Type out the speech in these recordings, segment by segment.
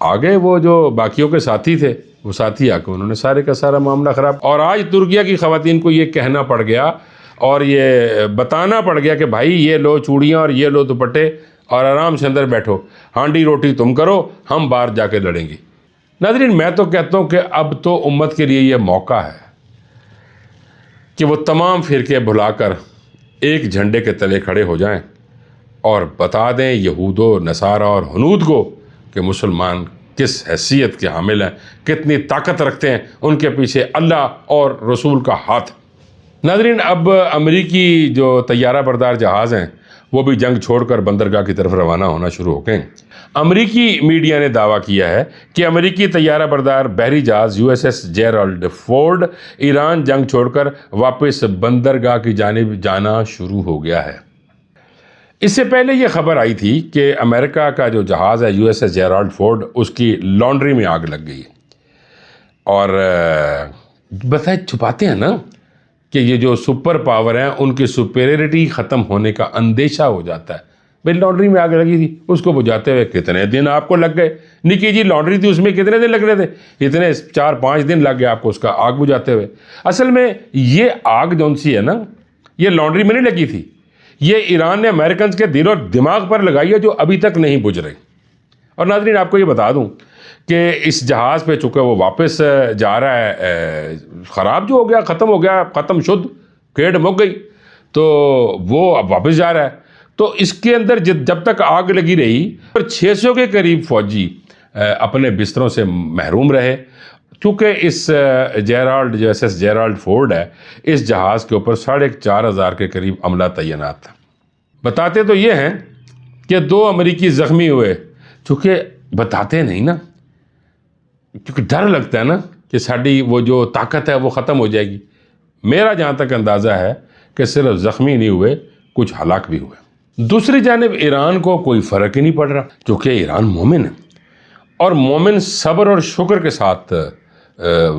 آگے وہ جو باقیوں کے ساتھی تھے وہ ساتھی آ کے انہوں نے سارے کا سارا معاملہ خراب. اور آج ترکیہ کی خواتین کو یہ کہنا پڑ گیا اور یہ بتانا پڑ گیا کہ بھائی یہ لو چوڑیاں اور یہ لو دوپٹے اور آرام سے اندر بیٹھو, ہانڈی روٹی تم کرو, ہم باہر جا کے لڑیں گے. ناظرین, میں تو کہتا ہوں کہ اب تو امت کے لیے یہ موقع ہے کہ وہ تمام فرقے بھلا کر ایک جھنڈے کے تلے کھڑے ہو جائیں اور بتا دیں یہود و نصارہ اور ہنود کو کہ مسلمان کس حیثیت کے حامل ہیں, کتنی طاقت رکھتے ہیں, ان کے پیچھے اللہ اور رسول کا ہاتھ. ناظرین, اب امریکی جو طیارہ بردار جہاز ہیں وہ بھی جنگ چھوڑ کر بندرگاہ کی طرف روانہ ہونا شروع ہو گئے. امریکی میڈیا نے دعویٰ کیا ہے کہ امریکی طیارہ بردار بحری جہاز USS جیرالڈ فورڈ ایران جنگ چھوڑ کر واپس بندرگاہ کی جانب جانا شروع ہو گیا ہے. اس سے پہلے یہ خبر آئی تھی کہ امریکہ کا جو جہاز ہے USS جیرالڈ فورڈ, اس کی لانڈری میں آگ لگ گئی. اور بتائیں چھپاتے ہیں نا کہ یہ جو سپر پاور ہیں ان کی سپیریٹی ختم ہونے کا اندیشہ ہو جاتا ہے. بھائی لانڈری میں آگ لگی تھی, اس کو بجھاتے ہوئے کتنے دن آپ کو لگ گئے؟ نکی جی لانڈری تھی, اس میں کتنے دن لگ رہے تھے؟ اتنے 4-5 دن لگ گئے آپ کو اس کا آگ بجھاتے ہوئے. اصل میں یہ آگ جون سی ہے نا, یہ لانڈری میں نہیں لگی تھی, یہ ایران نے امریکنز کے دل اور دماغ پر لگائی ہے جو ابھی تک نہیں بجھ رہی. اور ناظرین, آپ کو یہ بتا دوں کہ اس جہاز پہ چونکہ وہ واپس جا رہا ہے, خراب جو ہو گیا, ختم ہو گیا, ختم شد, کیڑ مک گئی, تو وہ اب واپس جا رہا ہے. تو اس کے اندر جب تک آگ لگی رہی 600 کے قریب فوجی اپنے بستروں سے محروم رہے, چونکہ اس USS جیرالڈ فورڈ ہے, اس جہاز کے اوپر 4,500 کے قریب عملہ تعینات تھا. بتاتے تو یہ ہیں کہ 2 امریکی زخمی ہوئے, چونکہ بتاتے نہیں نا, کیونکہ ڈر لگتا ہے نا کہ ساری وہ جو طاقت ہے وہ ختم ہو جائے گی. میرا جہاں تک اندازہ ہے کہ صرف زخمی نہیں ہوئے, کچھ ہلاک بھی ہوئے. دوسری جانب ایران کو کوئی فرق ہی نہیں پڑ رہا, کیونکہ ایران مومن ہے اور مومن صبر اور شکر کے ساتھ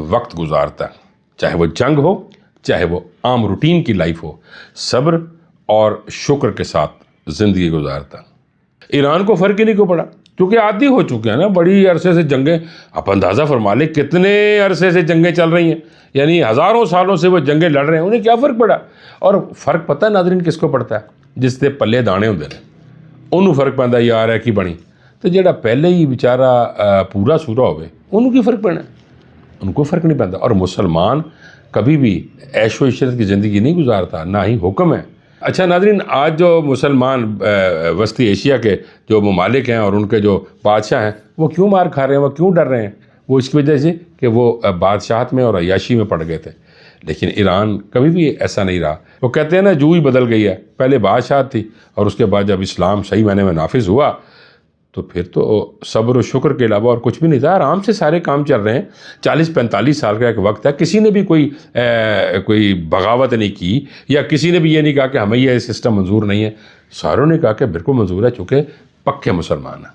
وقت گزارتا ہے. چاہے وہ جنگ ہو, چاہے وہ عام روٹین کی لائف ہو, صبر اور شکر کے ساتھ زندگی گزارتا. ایران کو فرق ہی نہیں کو پڑا, کیونکہ عادی ہو چکے ہیں نا بڑی عرصے سے جنگیں. آپ اندازہ فرما لیں کتنے عرصے سے جنگیں چل رہی ہیں, یعنی ہزاروں سالوں سے وہ جنگیں لڑ رہے ہیں, انہیں کیا فرق پڑا؟ اور فرق پتہ ہے ناظرین کس کو پڑتا ہے؟ جس دے پلے دانے ہوندے نے انہوں فرق پہنتا یار ہے کی بنی, تو جڑا پہلے ہی بیچارہ پورا سورا ہوئے انہوں کی فرق پڑنا ہے, ان کو فرق نہیں پہنتا. اور مسلمان کبھی بھی عیش و عشرت کی زندگی نہیں گزارتا, نہ ہی حکم ہے. اچھا ناظرین, آج جو مسلمان وسطی ایشیا کے جو ممالک ہیں اور ان کے جو بادشاہ ہیں وہ کیوں مار کھا رہے ہیں, وہ کیوں ڈر رہے ہیں؟ وہ اس کی وجہ سے کہ وہ بادشاہت میں اور عیاشی میں پڑ گئے تھے. لیکن ایران کبھی بھی ایسا نہیں رہا. وہ کہتے ہیں نا جو ہی بدل گئی ہے, پہلے بادشاہت تھی اور اس کے بعد جب اسلام صحیح معنی میں نافذ ہوا تو پھر تو صبر و شکر کے علاوہ اور کچھ بھی نہیں تھا, آرام سے سارے کام چل رہے ہیں. 40-45 سال کا ایک وقت ہے, کسی نے بھی کوئی بغاوت نہیں کی یا کسی نے بھی یہ نہیں کہا کہ ہمیں یہ سسٹم منظور نہیں ہے. ساروں نے کہا کہ بالکل منظور ہے, چونکہ پکے مسلمان ہیں.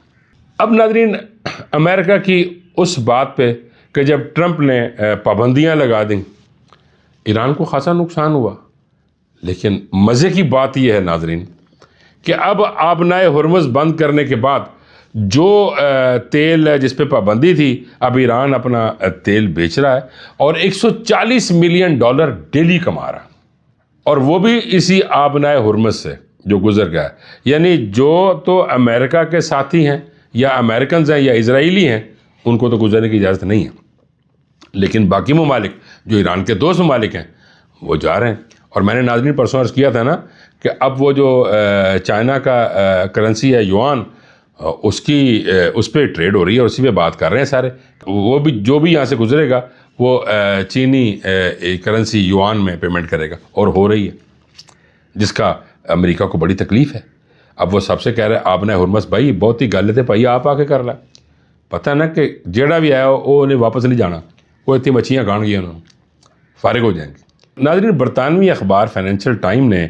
اب ناظرین, امریکہ کی اس بات پہ کہ جب ٹرمپ نے پابندیاں لگا دیں ایران کو خاصا نقصان ہوا. لیکن مزے کی بات یہ ہے ناظرین کہ اب آبنائے ہرمز بند کرنے کے بعد جو تیل جس پہ پابندی تھی, اب ایران اپنا تیل بیچ رہا ہے اور $140 ملین ڈیلی کما رہا ہے, اور وہ بھی اسی آبنائے ہرمز سے جو گزر گیا ہے. یعنی جو تو امریکہ کے ساتھی ہیں یا امریکنز ہیں یا اسرائیلی ہیں ان کو تو گزرنے کی اجازت نہیں ہے, لیکن باقی ممالک جو ایران کے دوست ممالک ہیں وہ جا رہے ہیں. اور میں نے ناظرین پرسوں عرض کیا تھا نا کہ اب وہ جو چائنا کا کرنسی ہے یوان, اس پہ ٹریڈ ہو رہی ہے اور اسی پہ بات کر رہے ہیں سارے. وہ بھی جو بھی یہاں سے گزرے گا وہ چینی کرنسی یوان میں پیمنٹ کرے گا, اور ہو رہی ہے, جس کا امریکہ کو بڑی تکلیف ہے. اب وہ سب سے کہہ رہے ہیں آبنائے ہرمز بھائی بہت ہی گل ہے بھائی آپ آ کے کر لیں. پتہ نا کہ جیڑا بھی آیا وہ انہیں واپس نہیں جانا, وہ اتنی مچھیاں گان گیا انہوں فارغ ہو جائیں گے. ناظرین, برطانوی اخبار فائنینشیل ٹائم نے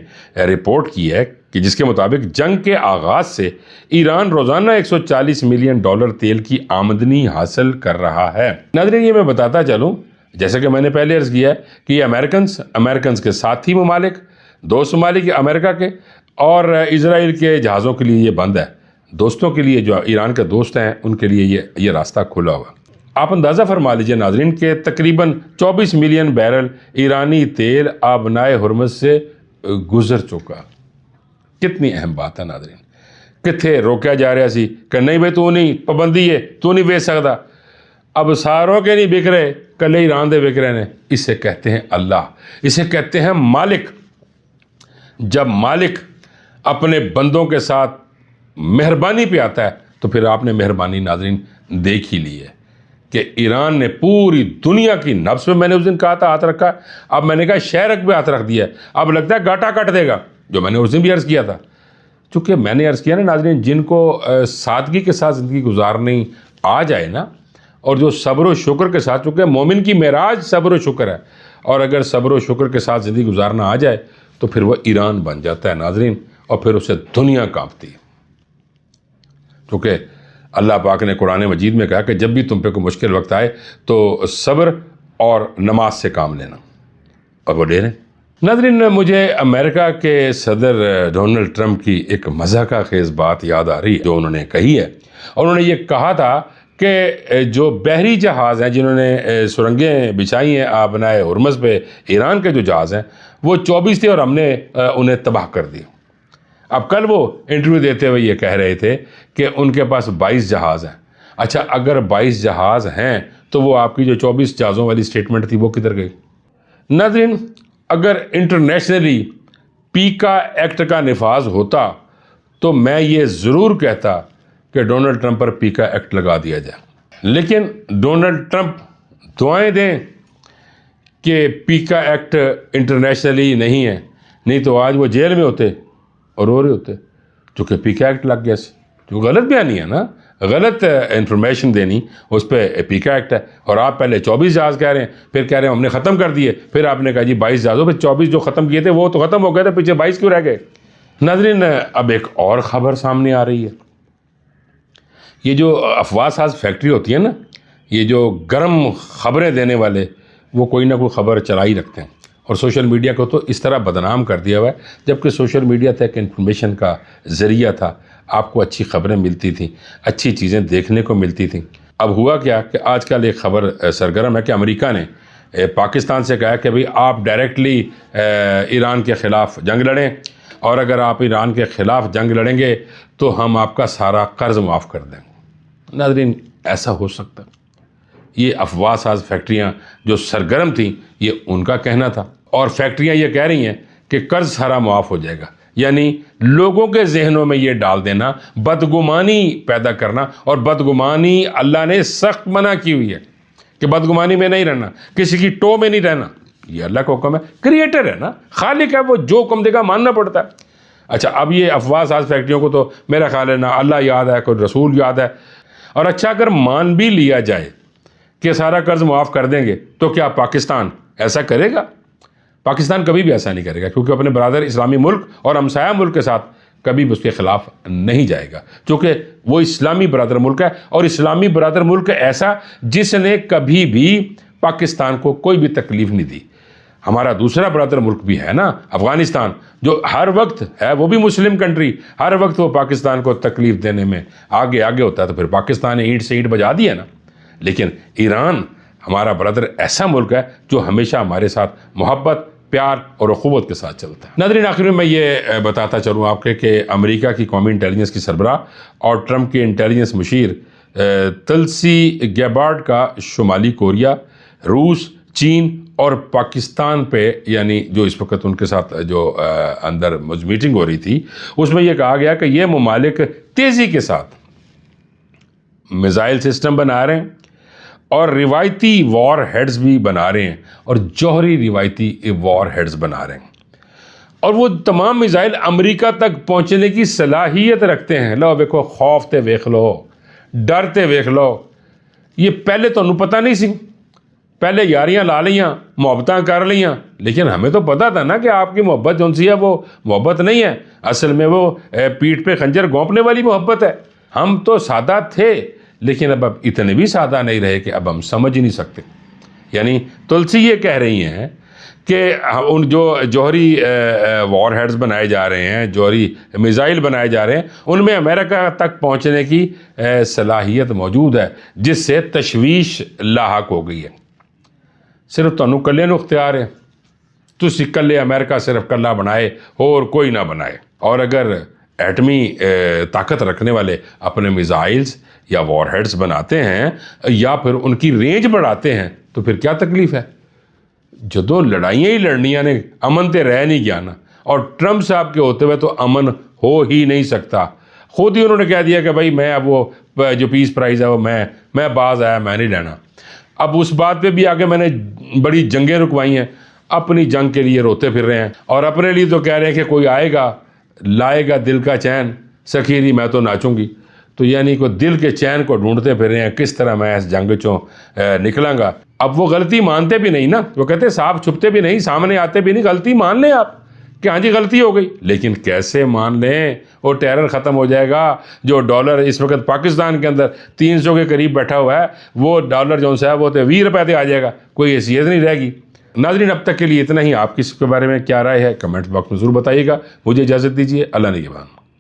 رپورٹ کی ہے کہ جس کے مطابق جنگ کے آغاز سے ایران روزانہ $140 ملین تیل کی آمدنی حاصل کر رہا ہے. ناظرین, یہ میں بتاتا چلوں جیسا کہ میں نے پہلے عرض کیا ہے کہ یہ امریکنز کے ساتھی ممالک, دوست ممالک امریکہ کے اور اسرائیل کے جہازوں کے لیے یہ بند ہے. دوستوں کے لیے جو ایران کے دوست ہیں ان کے لیے یہ راستہ کھلا ہوا۔ آپ اندازہ فرما لیجئے ناظرین کہ تقریباً 24 ملین بیرل ایرانی تیل آبنائے ہرمز سے گزر چکا۔ کتنی اہم بات ہے ناظرین، کتنے روکیا جا رہا سی کہ نہیں بھائی تو نہیں، پابندی ہے، تو نہیں بیچ سکتا، اب ساروں کے نہیں بک رہے، کلے ایران دے بک رہے ہیں۔ اسے کہتے ہیں اللہ، اسے کہتے ہیں مالک۔ جب مالک اپنے بندوں کے ساتھ مہربانی پہ آتا ہے تو پھر آپ نے مہربانی ناظرین دیکھ ہی لی ہے کہ ایران نے پوری دنیا کی نبض میں نے اس دن کہا تھا ہاتھ رکھا، اب میں نے کہا شہرک پہ ہاتھ رکھ دیا ہے، اب لگتا ہے گاٹا کٹ دے گا، جو میں نے اس دن بھی عرض کیا تھا۔ چونکہ میں نے عرض کیا نا ناظرین، جن کو سادگی کے ساتھ زندگی گزارنی آ جائے نا، اور جو صبر و شکر کے ساتھ، چونکہ مومن کی معراج صبر و شکر ہے، اور اگر صبر و شکر کے ساتھ زندگی گزارنا آ جائے تو پھر وہ ایران بن جاتا ہے ناظرین، اور پھر اسے دنیا کانپتی ہے۔ کیونکہ اللہ پاک نے قرآن مجید میں کہا کہ جب بھی تم پہ کوئی مشکل وقت آئے تو صبر اور نماز سے کام لینا، اور وہ لے رہے ہیں۔ ناظرین، مجھے امریکہ کے صدر ڈونلڈ ٹرمپ کی ایک مضحکہ خیز بات یاد آ رہی ہے جو انہوں نے کہی ہے، اور انہوں نے یہ کہا تھا کہ جو بحری جہاز ہیں جنہوں نے سرنگیں بچھائی ہیں آبنائے ہرمز پہ، ایران کے جو جہاز ہیں وہ 24 تھے اور ہم نے انہیں تباہ کر دی۔ اب کل وہ انٹرویو دیتے ہوئے یہ کہہ رہے تھے کہ ان کے پاس 22 جہاز ہیں۔ اچھا، اگر 22 جہاز ہیں تو وہ آپ کی جو 24 جہازوں والی سٹیٹمنٹ تھی وہ کدھر گئی؟ ناظرین، اگر انٹرنیشنلی پیکا ایکٹ کا نفاذ ہوتا تو میں یہ ضرور کہتا کہ ڈونلڈ ٹرمپ پر پیکا ایکٹ لگا دیا جائے، لیکن ڈونلڈ ٹرمپ دعائیں دیں کہ پیکا ایکٹ انٹرنیشنلی نہیں ہے، نہیں تو آج وہ جیل میں ہوتے اور رو رہے ہوتے، چونکہ پیکا ایکٹ لگ گیا سی۔ جو غلط بیانی ہے نا، غلط انفارمیشن دینی، اس پہ پیکا ایکٹ ہے، اور آپ پہلے 24 جہاز کہہ رہے ہیں، پھر کہہ رہے ہیں ہم نے ختم کر دیے، پھر آپ نے کہا جی 22 جہازوں پہ 24 جو ختم کیے تھے وہ تو ختم ہو گئے تھے، پیچھے 22 کیوں رہ گئے؟ ناظرین، اب ایک اور خبر سامنے آ رہی ہے۔ یہ جو افواہ ساز فیکٹری ہوتی ہے نا، یہ جو گرم خبریں دینے والے، وہ کوئی نہ کوئی خبر چلا ہی رکھتے ہیں، اور سوشل میڈیا کو تو اس طرح بدنام کر دیا ہوا ہے، جبکہ سوشل میڈیا تک انفارمیشن کا ذریعہ تھا، آپ کو اچھی خبریں ملتی تھیں، اچھی چیزیں دیکھنے کو ملتی تھیں۔ اب ہوا کیا کہ آج کل ایک خبر سرگرم ہے کہ امریکہ نے پاکستان سے کہا کہ بھئی آپ ڈائریکٹلی ایران کے خلاف جنگ لڑیں، اور اگر آپ ایران کے خلاف جنگ لڑیں گے تو ہم آپ کا سارا قرض معاف کر دیں گے۔ ناظرین، ایسا ہو سکتا؟ یہ افواہ ساز فیکٹریاں جو سرگرم تھیں یہ ان کا کہنا تھا، اور فیکٹریاں یہ کہہ رہی ہیں کہ قرض سارا معاف ہو جائے گا، یعنی لوگوں کے ذہنوں میں یہ ڈال دینا، بدگمانی پیدا کرنا، اور بدگمانی اللہ نے سخت منع کی ہوئی ہے کہ بدگمانی میں نہیں رہنا، کسی کی ٹو میں نہیں رہنا، یہ اللہ کا حکم ہے، کریٹر ہے نا، خالق ہے، وہ جو حکم دے گا ماننا پڑتا ہے۔ اچھا، اب یہ افواہ ساز فیکٹریوں کو تو میرا خیال ہے نہ اللہ یاد ہے کوئی رسول یاد ہے، اور اچھا اگر مان بھی لیا جائے کہ سارا قرض معاف کر دیں گے تو کیا پاکستان ایسا کرے گا؟ پاکستان کبھی بھی ایسا نہیں کرے گا، کیونکہ اپنے برادر اسلامی ملک اور ہمسایہ ملک کے ساتھ کبھی بھی اس کے خلاف نہیں جائے گا، چونکہ وہ اسلامی برادر ملک ہے، اور اسلامی برادر ملک ایسا جس نے کبھی بھی پاکستان کو کوئی بھی تکلیف نہیں دی۔ ہمارا دوسرا برادر ملک بھی ہے نا، افغانستان، جو ہر وقت ہے، وہ بھی مسلم کنٹری، ہر وقت وہ پاکستان کو تکلیف دینے میں آگے ہوتا ہے، تو پھر پاکستان نے اینٹ سے اینٹ بجا دی ہے نا۔ لیکن ایران ہمارا برادر ایسا ملک ہے جو ہمیشہ ہمارے ساتھ محبت، پیار اور اخوت کے ساتھ چلتا ہے۔ ناظرین، آخر میں یہ بتاتا چلوں آپ کے کہ امریکہ کی قومی انٹیلیجنس کی سربراہ اور ٹرمپ کے انٹیلیجنس مشیر تلسی گیبارڈ کا شمالی کوریا، روس، چین اور پاکستان پہ، یعنی جو اس وقت ان کے ساتھ جو اندر میٹنگ ہو رہی تھی، اس میں یہ کہا گیا کہ یہ ممالک تیزی کے ساتھ میزائل سسٹم بنا رہے ہیں، اور روایتی وار ہیڈز بھی بنا رہے ہیں، اور جوہری روایتی وار ہیڈز بنا رہے ہیں، اور وہ تمام میزائل امریکہ تک پہنچنے کی صلاحیت رکھتے ہیں۔ لو ویکھو، خوف تے ویکھ لو، ڈر تے ویکھ لو، یہ پہلے تو انہوں پتہ نہیں سی، پہلے یاریاں لا لیاں، محبتاں کر لیاں، لیکن ہمیں تو پتا تھا نا کہ آپ کی محبت جون سی ہے وہ محبت نہیں ہے، اصل میں وہ پیٹھ پہ خنجر گھونپنے والی محبت ہے۔ ہم تو سادہ تھے، لیکن اب اتنے بھی سادہ نہیں رہے کہ اب ہم سمجھ ہی نہیں سکتے۔ یعنی تلسی یہ کہہ رہی ہیں کہ ان جو جوہری وار ہیڈز بنائے جا رہے ہیں، جوہری میزائل بنائے جا رہے ہیں، ان میں امریکہ تک پہنچنے کی صلاحیت موجود ہے، جس سے تشویش لاحق ہو گئی ہے۔ صرف تانوں کلے نو اختیار ہے، تسی کلے امریکہ صرف کلا بنائے اور کوئی نہ بنائے۔ اور اگر ایٹمی طاقت رکھنے والے اپنے میزائلز یا وار ہیڈز بناتے ہیں یا پھر ان کی رینج بڑھاتے ہیں تو پھر کیا تکلیف ہے؟ جدو لڑائیاں ہی لڑنیاں نے، امن تے رہ نہیں گیا نا، اور ٹرمپ صاحب کے ہوتے ہوئے تو امن ہو ہی نہیں سکتا۔ خود ہی انہوں نے کہہ دیا کہ بھائی میں اب وہ جو پیس پرائز ہے وہ میں باز آیا، میں نہیں لینا۔ اب اس بات پہ بھی آگے میں نے بڑی جنگیں رکوائی ہیں، اپنی جنگ کے لیے روتے پھر رہے ہیں، اور اپنے لیے تو کہہ رہے ہیں کہ کوئی آئے گا لائے گا دل کا چین، سکھیری میں تو ناچوں گی۔ تو یعنی کوئی دل کے چین کو ڈھونڈتے پھر رہے ہیں، کس طرح میں اس جنگ چوں نکلاں گا۔ اب وہ غلطی مانتے بھی نہیں نا، وہ کہتے ہیں صاحب چھپتے بھی نہیں، سامنے آتے بھی نہیں، غلطی مان لیں آپ کہ ہاں جی غلطی ہو گئی، لیکن کیسے مان لیں؟ وہ ٹیرر ختم ہو جائے گا۔ جو ڈالر اس وقت پاکستان کے اندر 300 کے قریب بیٹھا ہوا ہے، وہ ڈالر جو ہے وہ تو 20 روپے پہ آ جائے گا، کوئی حیثیت نہیں رہے گی۔ ناظرین اب تک کے لیے اتنا ہی۔ آپ کی اس کے بارے میں کیا رائے ہے کمنٹ باکس میں ضرور بتائیے گا۔ مجھے اجازت دیجیے، اللہ نگہبان۔